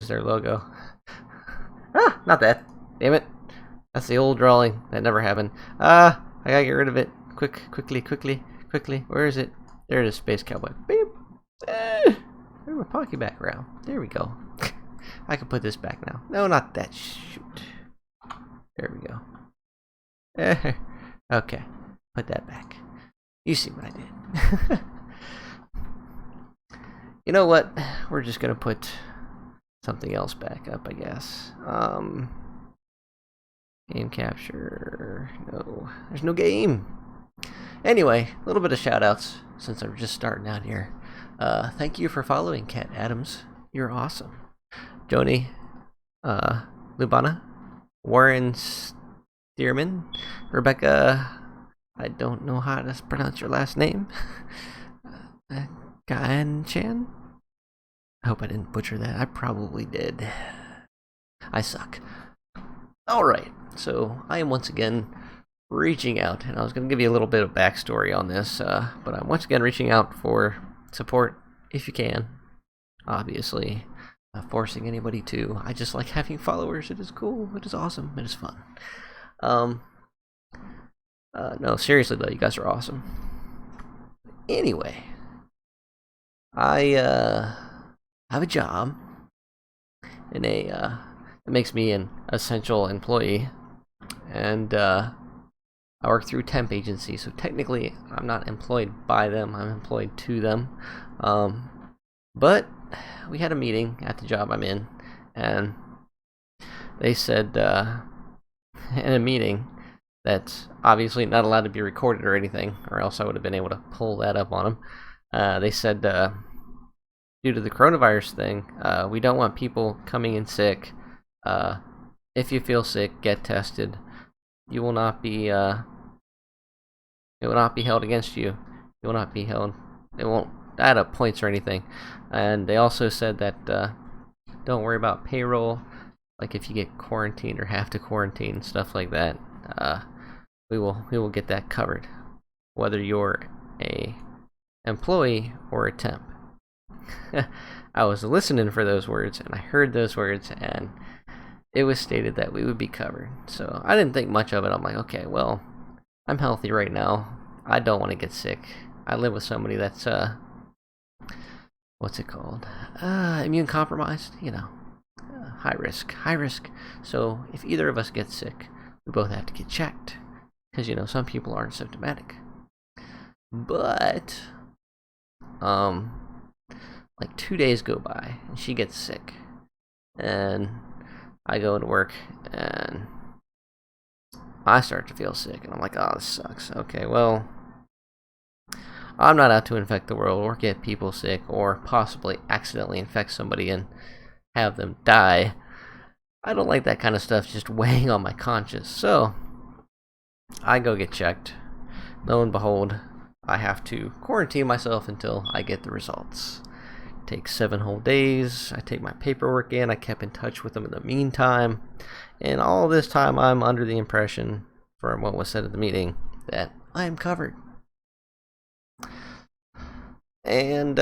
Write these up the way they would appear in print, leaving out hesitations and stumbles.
as their logo. Ah, not that. Damn it. That's the old drawing. That never happened. I gotta get rid of it. Quickly. Where is it? There it is, Space Cowboy. Beep. Where's my pocket background? There we go. I can put this back now. No, not that. Shoot. There we go. Okay. Put that back. You see what I did. You know what? We're just gonna put something else back up, I guess. Game capture. No. There's no game. Anyway, a little bit of shout outs since I'm just starting out here. Thank you for following Cat Adams. You're awesome. Joni, Lubana, Warren Stearman, Rebecca, I don't know how to pronounce your last name, Gaan Chan? I hope I didn't butcher that. I probably did. I suck. Alright, so I am once again reaching out, and I was going to give you a little bit of backstory on this, but I'm once again reaching out for support, if you can. Obviously, not forcing anybody to. I just like having followers. It is cool. It is awesome. It is fun. No, seriously though, you guys are awesome. Anyway, I have a job in a it makes me an essential employee, and I work through temp agency, so technically I'm not employed by them, I'm employed to them. But we had a meeting at the job I'm in, and they said in a meeting that's obviously not allowed to be recorded or anything, or else I would have been able to pull that up on them. They said due to the coronavirus thing, we don't want people coming in sick. If you feel sick, get tested. You will not be it will not be held against you. You will not be held. It won't add up points or anything. And they also said that don't worry about payroll. Like if you get quarantined or have to quarantine, stuff like that, we will get that covered, whether you're a employee or a temp. I was listening for those words, and I heard those words, and it was stated that we would be covered. So I didn't think much of it. I'm like, okay, well, I'm healthy right now. I don't want to get sick. I live with somebody that's what's it called? Immune compromised. You know, high risk. So if either of us gets sick, we both have to get checked, because you know some people aren't symptomatic. But like 2 days go by and she gets sick, and I go to work and I start to feel sick, and I'm like, oh, this sucks. Okay, well, I'm not out to infect the world or get people sick or possibly accidentally infect somebody and have them die. I don't like that kind of stuff just weighing on my conscience. So I go get checked. Lo and behold, I have to quarantine myself until I get the results. It takes 7 whole days. I take my paperwork in. I kept in touch with them in the meantime. And all this time I'm under the impression, from what was said at the meeting, that I am covered. And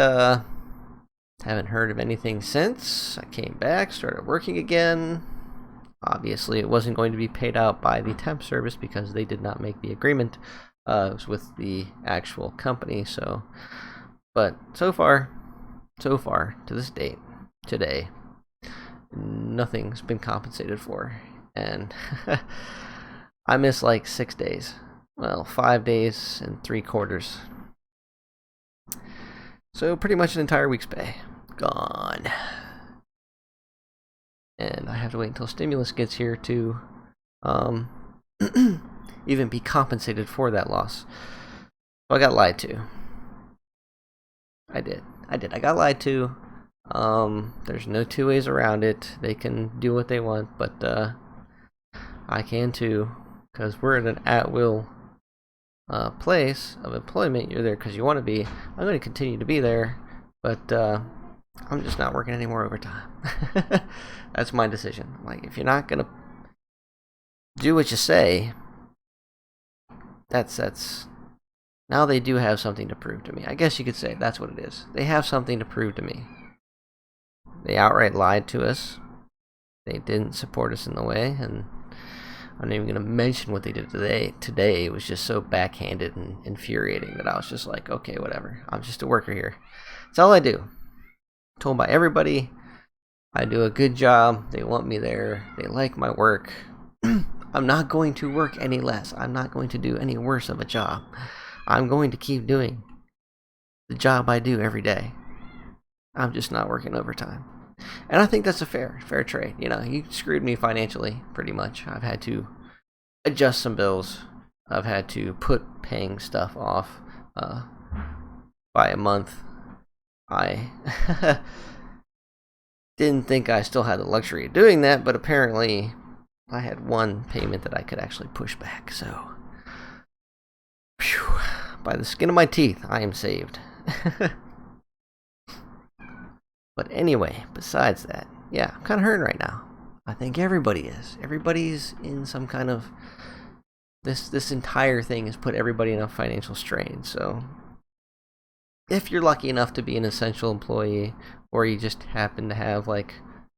haven't heard of anything since. I came back, started working again. Obviously, it wasn't going to be paid out by the temp service because they did not make the agreement. It was with the actual company. So, but so far, to this date, today, nothing's been compensated for, and I missed like 6 days. Well, 5 days and 3/4. So pretty much an entire week's pay gone, and I have to wait until stimulus gets here to even be compensated for that loss. So I got lied to. I did. I got lied to. There's no two ways around it. They can do what they want, but I can too, because we're in an at-will place of employment. You're there because you want to be. I'm going to continue to be there, but I'm just not working any more overtime. That's my decision. Like, if you're not going to do what you say, that's now they do have something to prove to me. I guess you could say that's what it is. They have something to prove to me. They outright lied to us. They didn't support us in the way, and I'm not even going to mention what they did today. It was just so backhanded and infuriating that I was just like, okay, whatever. I'm just a worker here. That's all I do. Told by everybody I do a good job. They want me there. They like my work. I'm not going to work any less. I'm not going to do any worse of a job. I'm going to keep doing the job I do every day. I'm just not working overtime. And I think that's a fair trade. You know, you screwed me financially, pretty much. I've had to adjust some bills. I've had to put paying stuff off by a month. I didn't think I still had the luxury of doing that, but apparently I had one payment that I could actually push back. So, whew, by the skin of my teeth, I am saved. But anyway, besides that, yeah, I'm kind of hurting right now. I think everybody is. Everybody's in some kind of... This entire thing has put everybody in a financial strain. So, if you're lucky enough to be an essential employee, or you just happen to have like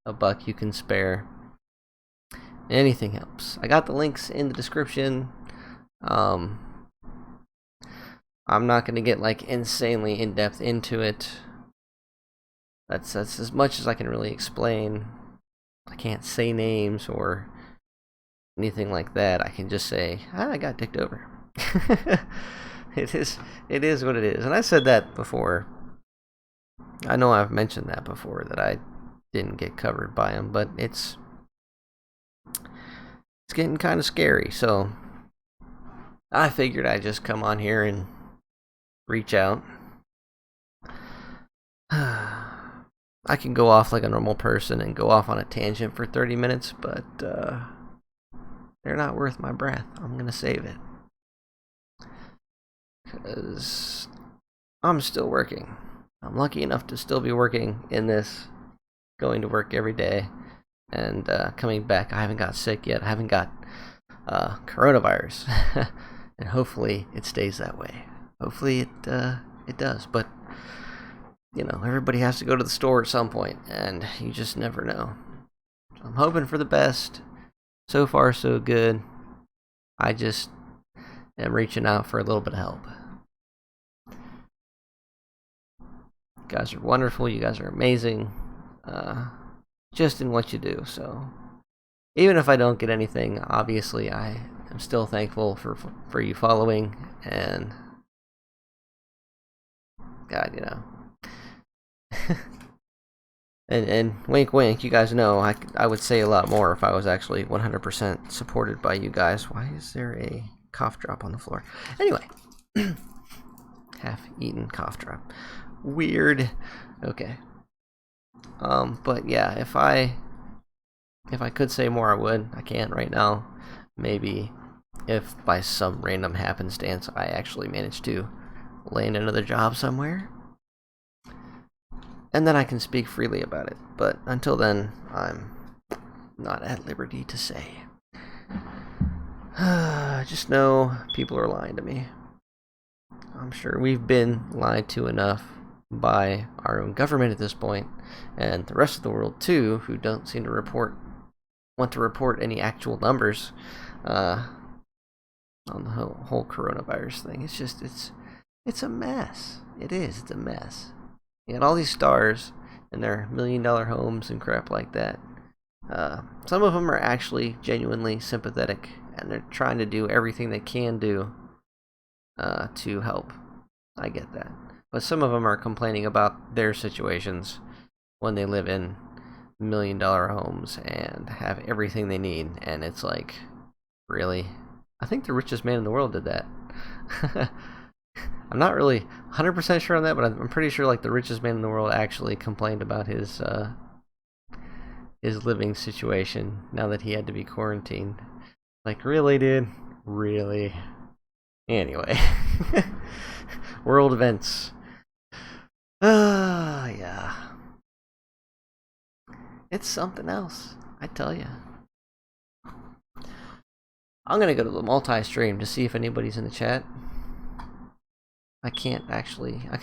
a buck you can spare, anything helps. I got the links in the description. I'm not going to get like insanely in-depth into it. That's as much as I can really explain. I can't say names or anything like that. I can just say, I got dicked over. It is what it is. And I said that before. I know I've mentioned that before, that I didn't get covered by him, but it's getting kind of scary. So I figured I'd just come on here and reach out. I can go off like a normal person and go off on a tangent for 30 minutes, but they're not worth my breath. I'm going to save it. Because I'm still working. I'm lucky enough to still be working in this, going to work every day, and coming back. I haven't got sick yet. I haven't got coronavirus. And hopefully it stays that way. Hopefully it does. But you know, everybody has to go to the store at some point, and you just never know. I'm hoping for the best. So far, so good. I just am reaching out for a little bit of help. You guys are wonderful. You guys are amazing. Just in what you do. So, even if I don't get anything, obviously I am still thankful for you following, and God, you know. and wink wink, you guys know I would say a lot more if I was actually 100% supported by you guys. Why is there a cough drop on the floor? Anyway, half-eaten cough drop. Weird. Okay. But yeah, if I could say more, I would. I can't right now. Maybe if by some random happenstance I actually manage to land another job somewhere, and then I can speak freely about it. But until then, I'm not at liberty to say. Just know people are lying to me. I'm sure we've been lied to enough by our own government at this point, and the rest of the world too, who don't seem to want to report any actual numbers on the whole coronavirus thing. It's just it's a mess. It is. It's a mess. You got all these stars and their $1 million homes and crap like that. Some of them are actually genuinely sympathetic, and they're trying to do everything they can do to help. I get that. But some of them are complaining about their situations when they live in $1 million homes and have everything they need. And it's like, really? I think the richest man in the world did that. I'm not really 100% sure on that, but I'm pretty sure like the richest man in the world actually complained about his living situation now that he had to be quarantined. Like, really, dude? Really? Anyway. World events. Yeah. It's something else, I tell you. I'm gonna go to the multi-stream to see if anybody's in the chat. I can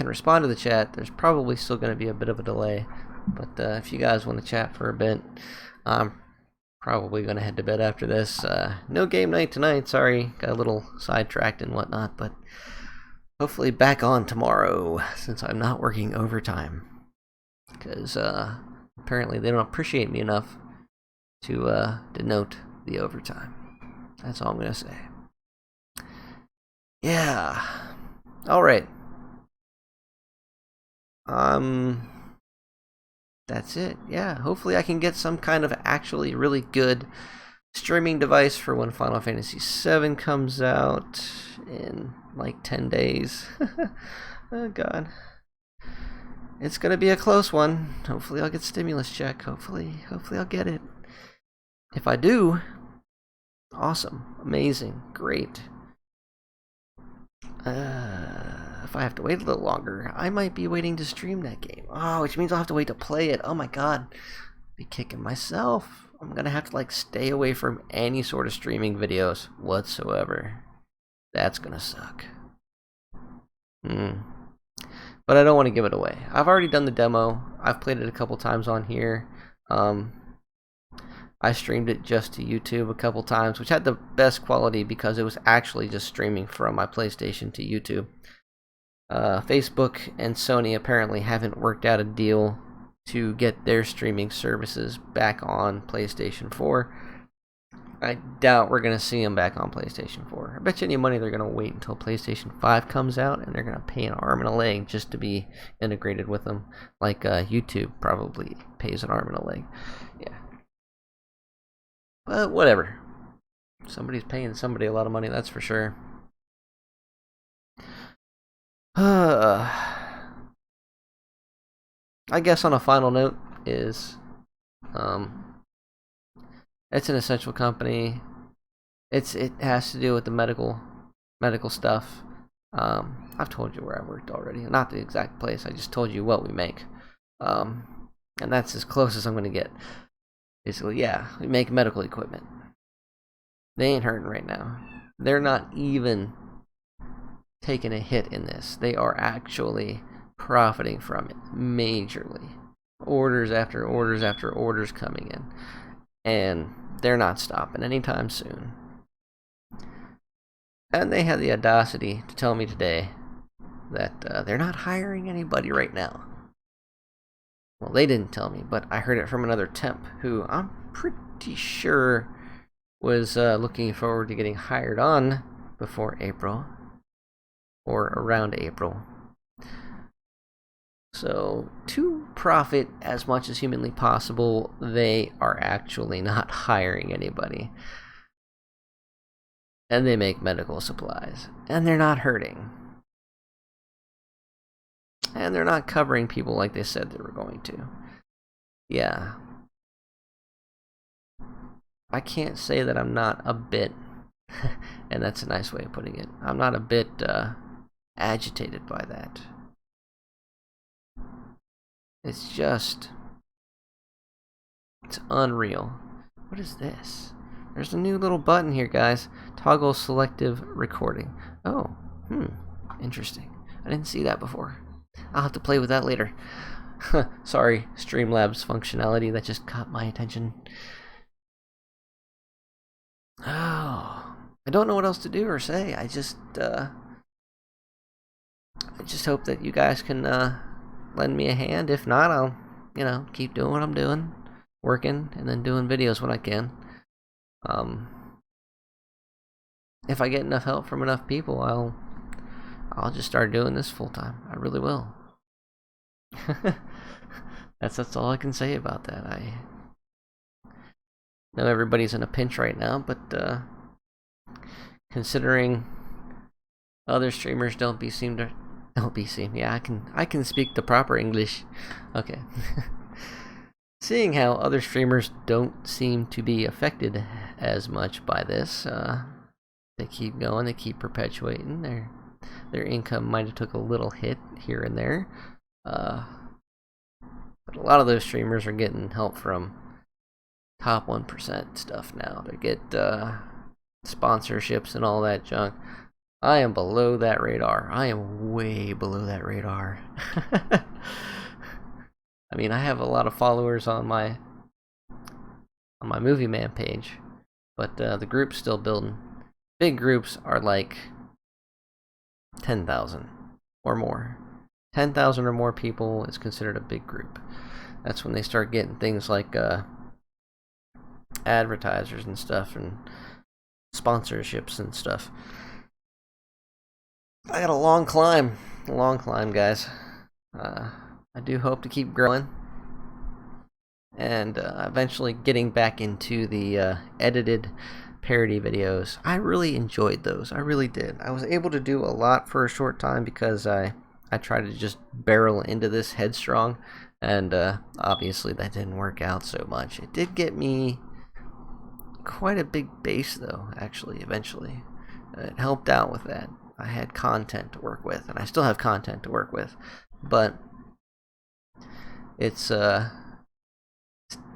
respond to the chat. There's probably still gonna be a bit of a delay, But if you guys want to chat for a bit, I'm probably going to head to bed after this. No game night tonight, sorry. Got a little sidetracked and whatnot, but hopefully back on tomorrow since I'm not working overtime. Because apparently they don't appreciate me enough to denote the overtime. That's all I'm going to say. Yeah. Alright. That's it. Yeah, hopefully I can get some kind of actually really good streaming device for when Final Fantasy VII comes out in like 10 days. Oh god. It's gonna be a close one. Hopefully I'll get stimulus check. Hopefully I'll get it. If I do, awesome, amazing, great. If I have to wait a little longer, I might be waiting to stream that game. Oh, which means I'll have to wait to play it. Oh my god. I'll be kicking myself. I'm gonna have to like stay away from any sort of streaming videos whatsoever. That's gonna suck. But I don't want to give it away. I've already done the demo. I've played it a couple times on here. I streamed it just to YouTube a couple times, which had the best quality because it was actually just streaming from my PlayStation to YouTube. Facebook and Sony apparently haven't worked out a deal to get their streaming services back on PlayStation 4. I doubt we're going to see them back on PlayStation 4. I bet you any money they're going to wait until PlayStation 5 comes out and they're going to pay an arm and a leg just to be integrated with them. Like YouTube probably pays an arm and a leg. Yeah. But whatever. Somebody's paying somebody a lot of money, that's for sure. I guess on a final note is, it's an essential company. It has to do with the medical stuff. I've told you where I worked already. Not the exact place. I just told you what we make. And that's as close as I'm gonna get. Basically, yeah, we make medical equipment. They ain't hurting right now. They're not even taking a hit in this. They are actually profiting from it majorly. Orders after orders after orders coming in. And they're not stopping anytime soon. And they had the audacity to tell me today that they're not hiring anybody right now. Well, they didn't tell me, but I heard it from another temp who I'm pretty sure was looking forward to getting hired on before April. Or around April. So, to profit as much as humanly possible, they are actually not hiring anybody. And they make medical supplies. And they're not hurting. And they're not covering people like they said they were going to. Yeah. I can't say that I'm not a bit, and that's a nice way of putting it, I'm not a bit agitated by that. It's unreal. What is this? There's a new little button here, guys. Toggle selective recording. Oh, interesting. I didn't see that before. I'll have to play with that later. Sorry, Streamlabs functionality that just caught my attention. Oh, I don't know what else to do or say. I just hope that you guys can lend me a hand. If not, I'll, keep doing what I'm doing, working, and then doing videos when I can. If I get enough help from enough people, I'll just start doing this full time. I really will. That's all I can say about that. I know everybody's in a pinch right now, but considering other streamers don't be seem. Yeah, I can speak the proper English. Okay. Seeing how other streamers don't seem to be affected as much by this, they keep going, they keep perpetuating. Their income might have took a little hit here and there. But a lot of those streamers are getting help from top 1% stuff now. They get sponsorships and all that junk. I am below that radar. I am way below that radar. I mean, I have a lot of followers on my Movie Man page, but the group's still building. Big groups are like 10,000 or more. 10,000 or more people is considered a big group. That's when they start getting things like advertisers and stuff and sponsorships and stuff. I got a long climb, guys. I do hope to keep growing and eventually getting back into the edited parody videos. I really enjoyed those. I really did. I was able to do a lot for a short time because I tried to just barrel into this headstrong, and obviously that didn't work out so much. It did get me quite a big base, though, actually, eventually. It helped out with that. I had content to work with, and I still have content to work with, but it's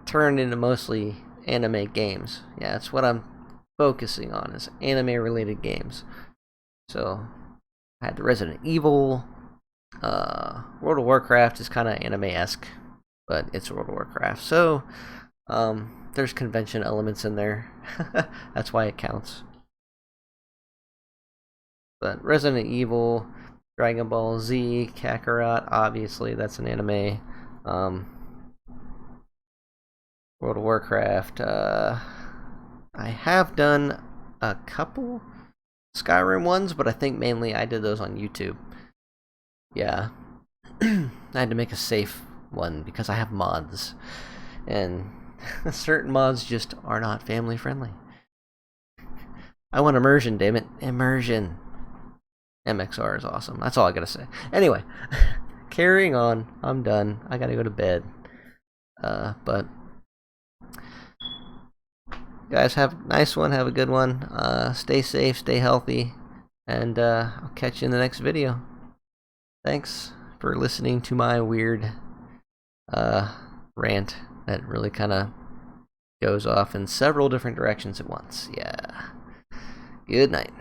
turned into mostly anime games. Yeah, that's what I'm focusing on, is anime-related games. So, I had the Resident Evil. World of Warcraft is kind of anime-esque, but it's World of Warcraft. So, there's convention elements in there. That's why it counts. But Resident Evil, Dragon Ball Z, Kakarot, obviously that's an anime. World of Warcraft. I have done a couple Skyrim ones, but I think mainly I did those on YouTube. Yeah. I had to make a safe one because I have mods. And certain mods just are not family friendly. I want immersion, damn it. Immersion. MXR is awesome. That's all I gotta say. Anyway, carrying on. I'm done. I gotta go to bed. But guys, have a nice one. Have a good one. Stay safe. Stay healthy. And I'll catch you in the next video. Thanks for listening to my weird rant that really kind of goes off in several different directions at once. Yeah. Good night.